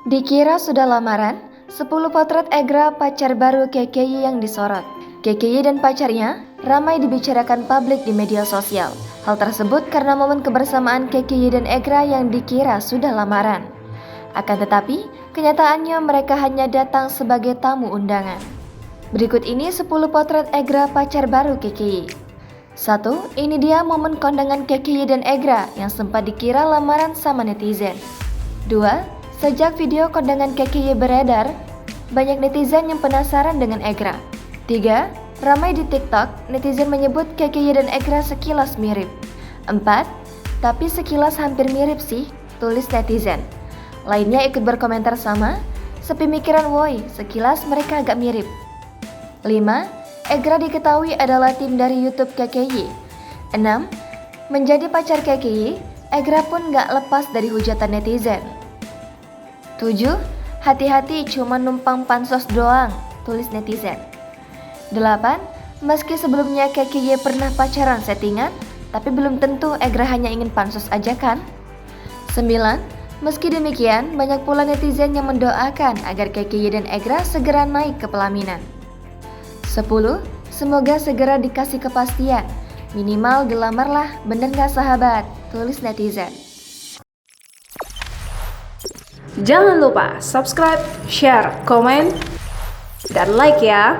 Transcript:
Dikira sudah lamaran, 10 potret Egra pacar baru KKY yang disorot. KKY dan pacarnya ramai dibicarakan publik di media sosial. Hal tersebut karena momen kebersamaan KKY dan Egra yang dikira sudah lamaran. Akan tetapi, kenyataannya mereka hanya datang sebagai tamu undangan. Berikut ini 10 potret Egra pacar baru KKY. 1. Ini dia momen kondangan KKY dan Egra yang sempat dikira lamaran sama netizen. 2. Sejak video kondangan KKY beredar, banyak netizen yang penasaran dengan Egra. 3. Ramai di TikTok, netizen menyebut KKY dan Egra sekilas mirip. 4. Tapi sekilas hampir mirip sih, tulis netizen. Lainnya ikut berkomentar sama, sepemikiran woi, sekilas mereka agak mirip. 5. Egra diketahui adalah tim dari YouTube KKY. 6. Menjadi pacar KKY, Egra pun gak lepas dari hujatan netizen. 7. Hati-hati cuma numpang pansos doang, tulis netizen. 8. Meski sebelumnya KKY pernah pacaran settingan, tapi belum tentu Egra hanya ingin pansos aja kan? 9. Meski demikian, banyak pula netizen yang mendoakan agar KKY dan Egra segera naik ke pelaminan. 10. Semoga segera dikasih kepastian, minimal dilamarlah, bener gak sahabat, tulis netizen. Jangan lupa subscribe, share, komen, dan like ya.